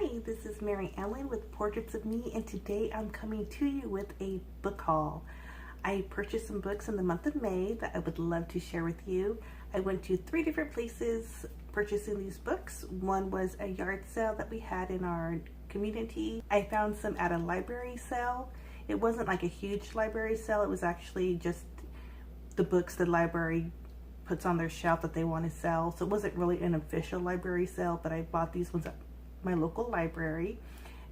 Hi, this is MaryEllen with Portraits of Me, and today I'm coming to you with a book haul. I purchased some books in the month of May that I would love to share with you. I went to 3 different places purchasing these books. One was a yard sale that we had in our community. I found some at a library sale. It wasn't like a huge library sale, it was actually just the books the library puts on their shelf that they want to sell. So it wasn't really an official library sale, but I bought these ones at my local library.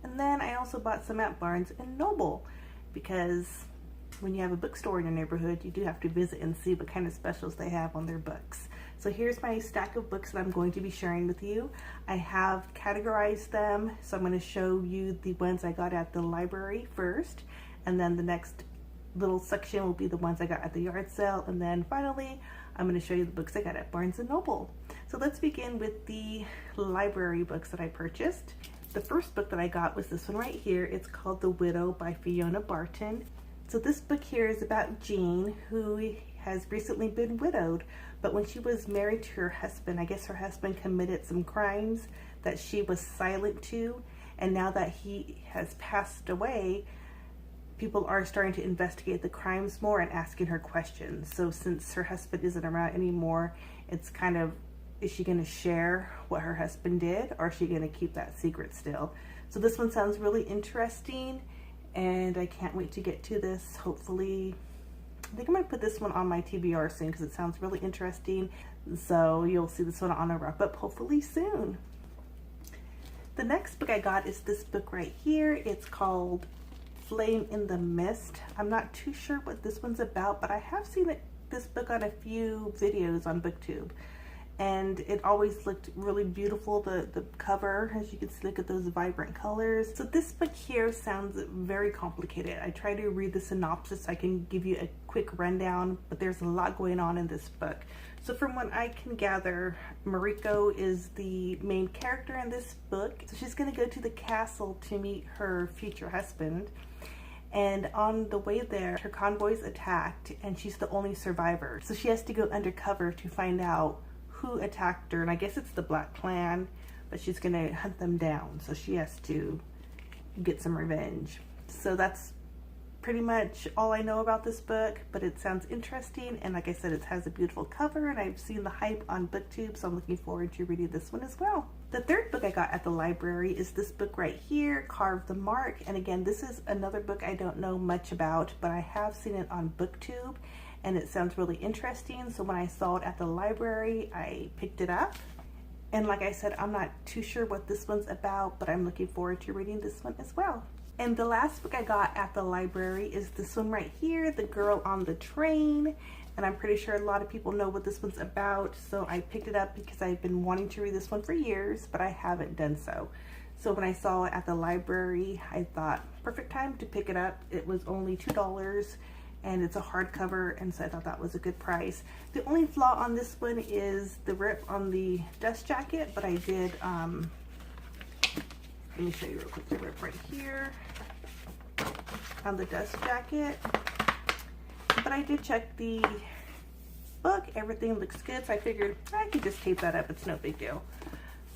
And then I also bought some at Barnes and Noble, because when you have a bookstore in your neighborhood, you do have to visit and see what kind of specials they have on their books. So here's my stack of books that I'm going to be sharing with you. I have categorized them, so I'm going to show you the ones I got at the library first, and then the next little section will be the ones I got at the yard sale, and then finally I'm going to show you the books I got at Barnes and Noble. So let's begin with the library books that I purchased. The first book that I got was this one right here. It's called The Widow by Fiona Barton. So this book here is about Jean, who has recently been widowed, but when she was married to her husband, I guess her husband committed some crimes that she was silent to, and now that he has passed away, people are starting to investigate the crimes more and asking her questions. So since her husband isn't around anymore, it's kind of, is she going to share what her husband did, or is she going to keep that secret still? So this one sounds really interesting, and I can't wait to get to this. Hopefully, I think I'm going to put this one on my TBR soon because it sounds really interesting. So you'll see this one on a wrap up hopefully soon. The next book I got is this book right here. It's called Flame in the Mist. I'm not too sure what this one's about, but I have seen this book on a few videos on BookTube, and it always looked really beautiful. The cover, as you can see, look at those vibrant colors. So this book here sounds very complicated. I tried to read the synopsis so I can give you a quick rundown, but there's a lot going on in this book. So from what I can gather, Mariko is the main character in this book. So she's going to go to the castle to meet her future husband. And on the way there, her convoy's attacked and she's the only survivor. So she has to go undercover to find out who attacked her. And I guess it's the Black Clan, but she's gonna hunt them down. So she has to get some revenge. So that's pretty much all I know about this book, but it sounds interesting. And like I said, it has a beautiful cover, and I've seen the hype on BookTube, so I'm looking forward to reading this one as well. The third book I got at the library is this book right here, Carve the Mark. And again, this is another book I don't know much about, but I have seen it on BookTube, and it sounds really interesting. So when I saw it at the library, I picked it up. And like I said, I'm not too sure what this one's about, but I'm looking forward to reading this one as well. And the last book I got at the library is this one right here, The Girl on the Train. And I'm pretty sure a lot of people know what this one's about, so I picked it up because I've been wanting to read this one for years, but I haven't done so. So when I saw it at the library, I thought, perfect time to pick it up. It was only $2, and it's a hardcover, and so I thought that was a good price. The only flaw on this one is the rip on the dust jacket, but I did, let me show you real quick the rip right here on the dust jacket. But I did check the book, everything looks good, so I figured I could just tape that up, it's no big deal.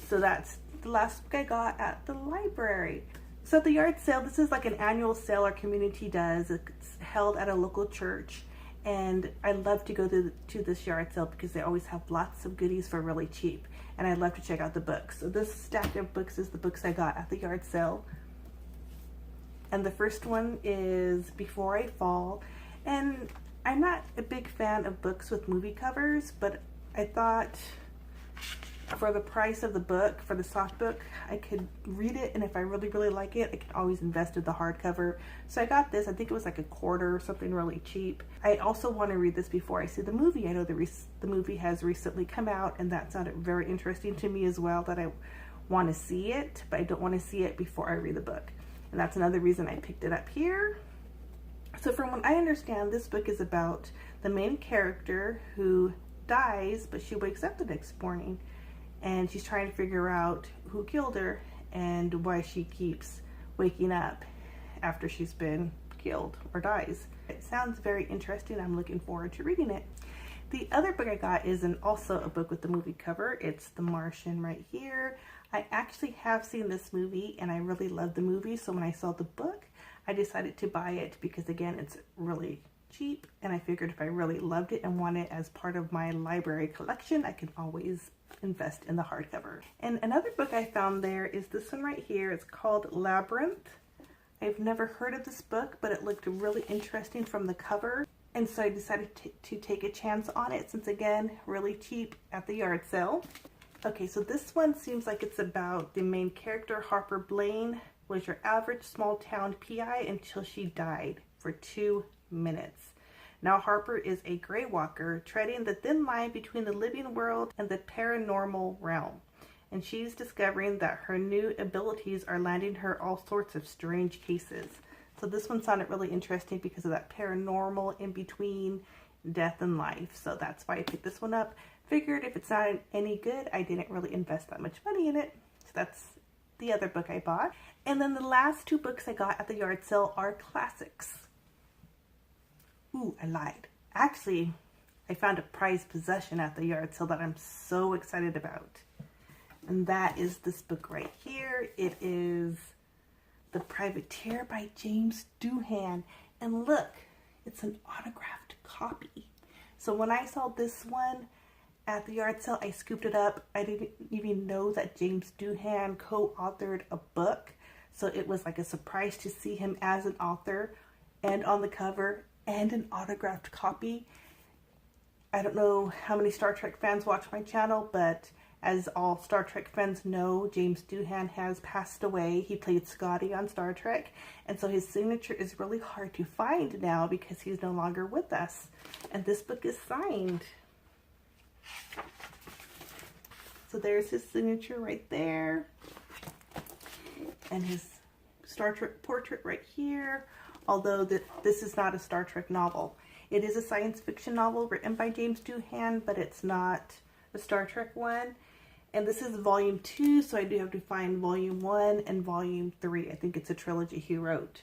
So that's the last book I got at the library. So at the yard sale, this is like an annual sale our community does. It's held at a local church, and I love to go to this yard sale because they always have lots of goodies for really cheap, and I love to check out the books. So this stack of books is the books I got at the yard sale. And the first one is Before I Fall. And I'm not a big fan of books with movie covers, but I thought for the price of the book, for the soft book, I could read it, and if I really, really like it, I can always invest in the hardcover. So I got this. I think it was like $1 or something really cheap. I also want to read this before I see the movie. I know the movie has recently come out, and that sounded very interesting to me as well, that I want to see it, but I don't want to see it before I read the book. And that's another reason I picked it up here. So from what I understand, this book is about the main character who dies, but she wakes up the next morning, and she's trying to figure out who killed her and why she keeps waking up after she's been killed or dies. It sounds very interesting. I'm looking forward to reading it. The other book I got is also a book with the movie cover. It's The Martian right here. I actually have seen this movie and I really love the movie, so when I saw the book, I decided to buy it because again, it's really cheap, and I figured if I really loved it and want it as part of my library collection, I could always invest in the hardcover. And another book I found there is this one right here. It's called Labyrinth. I've never heard of this book, but it looked really interesting from the cover, and so I decided to take a chance on it since again, really cheap at the yard sale. Okay, so this one seems like it's about the main character, Harper Blaine, was your average small town PI until she died for 2 minutes. Now Harper is a gray walker treading the thin line between the living world and the paranormal realm. And she's discovering that her new abilities are landing her all sorts of strange cases. So this one sounded really interesting because of that paranormal in between death and life. So that's why I picked this one up. Figured if it's not any good, I didn't really invest that much money in it. So that's the other book I bought. And then the last 2 books I got at the yard sale are classics. Ooh, I lied. Actually, I found a prized possession at the yard sale that I'm so excited about. And that is this book right here. It is The Privateer by James Doohan. And look, it's an autographed copy. So when I saw this one at the yard sale, I scooped it up. I didn't even know that James Doohan co-authored a book. So it was like a surprise to see him as an author and on the cover and an autographed copy. I don't know how many Star Trek fans watch my channel, but as all Star Trek fans know, James Doohan has passed away. He played Scotty on Star Trek, and so his signature is really hard to find now because he's no longer with us. And this book is signed. So there's his signature right there, and his Star Trek portrait right here, although this is not a Star Trek novel. It is a science fiction novel written by James Doohan, but it's not a Star Trek one. And this is volume 2, so I do have to find volume 1 and volume 3. I think it's a trilogy he wrote.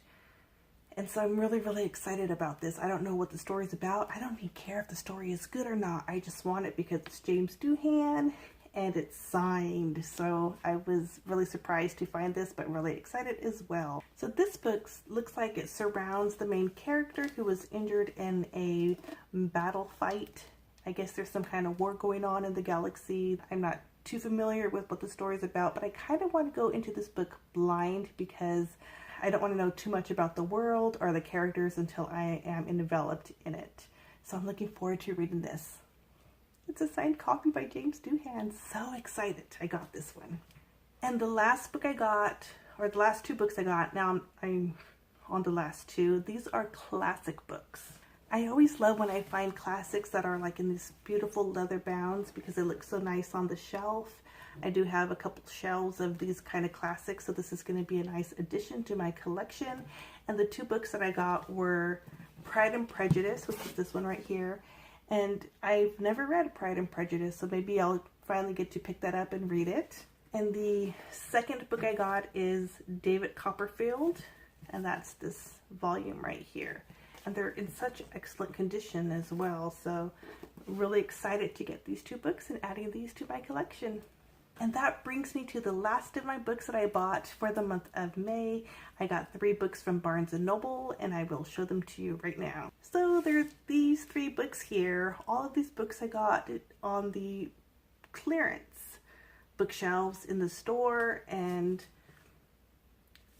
And so I'm really, really excited about this. I don't know what the story's about. I don't even care if the story is good or not. I just want it because it's James Doohan and it's signed. So I was really surprised to find this, but really excited as well. So this book looks like it surrounds the main character who was injured in a battle fight. I guess there's some kind of war going on in the galaxy. I'm not too familiar with what the story is about, but I kind of want to go into this book blind because I don't want to know too much about the world or the characters until I am enveloped in it. So I'm looking forward to reading this. It's a signed copy by James Doohan. So excited I got this one. And the last book I got, or the last 2 books I got, now I'm on the last 2. These are classic books. I always love when I find classics that are like in these beautiful leather bounds because they look so nice on the shelf. I do have a couple shelves of these kind of classics, so this is going to be a nice addition to my collection. And the 2 books that I got were Pride and Prejudice, which is this one right here. And I've never read Pride and Prejudice, so maybe I'll finally get to pick that up and read it. And the second book I got is David Copperfield, and that's this volume right here. And they're in such excellent condition as well, so really excited to get these 2 books and adding these to my collection. And that brings me to the last of my books that I bought for the month of May. I got 3 books from Barnes & Noble, and I will show them to you right now. So there's these 3 books here. All of these books I got on the clearance bookshelves in the store, and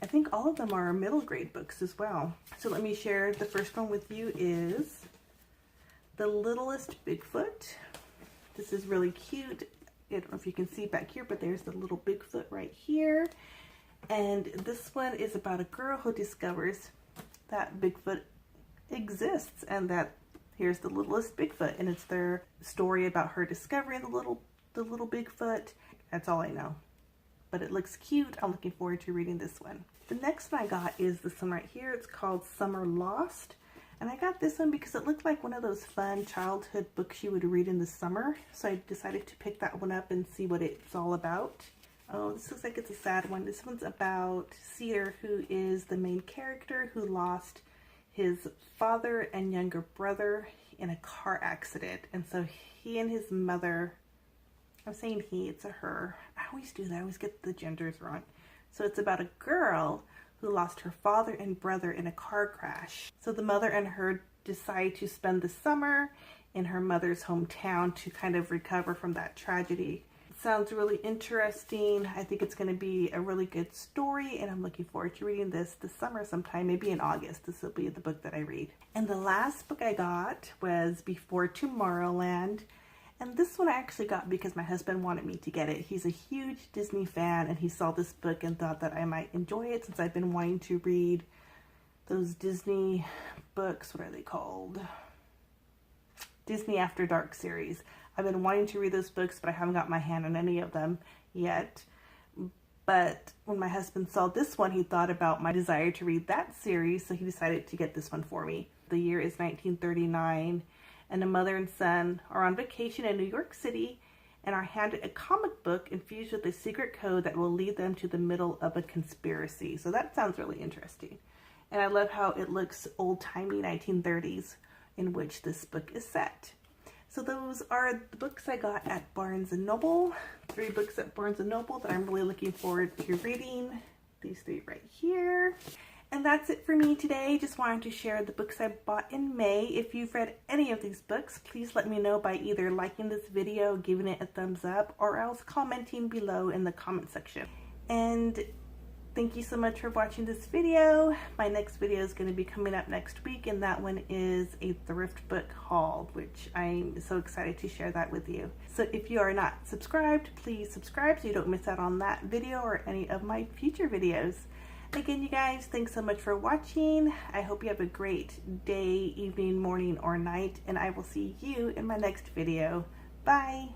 I think all of them are middle grade books as well. So let me share. The first one with you is The Littlest Bigfoot. This is really cute. I don't know if you can see back here, but there's the little Bigfoot right here. And this one is about a girl who discovers that Bigfoot exists and that here's the littlest Bigfoot. And it's their story about her discovering the little Bigfoot. That's all I know. But it looks cute. I'm looking forward to reading this one. The next one I got is this one right here. It's called Summer Lost. And I got this one because it looked like one of those fun childhood books you would read in the summer. So I decided to pick that one up and see what it's all about. Oh, this looks like it's a sad one. This one's about Cedar, who is the main character who lost his father and younger brother in a car accident. And so he and his mother, I'm saying he, it's a her. I always do that. I always get the genders wrong. So it's about a girl who lost her father and brother in a car crash. So the mother and her decide to spend the summer in her mother's hometown to kind of recover from that tragedy. It sounds really interesting. I think it's going to be a really good story, and I'm looking forward to reading this summer sometime, maybe in August. This will be the book that I read. And the last book I got was Before Tomorrowland. And this one I actually got because my husband wanted me to get it. He's a huge Disney fan, and he saw this book and thought that I might enjoy it since I've been wanting to read those Disney books. What are they called? Disney After Dark series. I've been wanting to read those books, but I haven't got my hand on any of them yet. But when my husband saw this one, he thought about my desire to read that series, so he decided to get this one for me. The year is 1939. And a mother and son are on vacation in New York City and are handed a comic book infused with a secret code that will lead them to the middle of a conspiracy. So that sounds really interesting. And I love how it looks old-timey 1930s in which this book is set. So those are the books I got at Barnes & Noble. 3 books at Barnes & Noble that I'm really looking forward to reading. These 3 right here. And that's it for me today. Just wanted to share the books I bought in May. If you've read any of these books, please let me know by either liking this video, giving it a thumbs up, or else commenting below in the comment section. And thank you so much for watching this video. My next video is going to be coming up next week, and that one is a thrift book haul, which I'm so excited to share that with you. So if you are not subscribed, please subscribe so you don't miss out on that video or any of my future videos. Again, you guys, thanks so much for watching. I hope you have a great day, evening, morning, or night, and I will see you in my next video. Bye!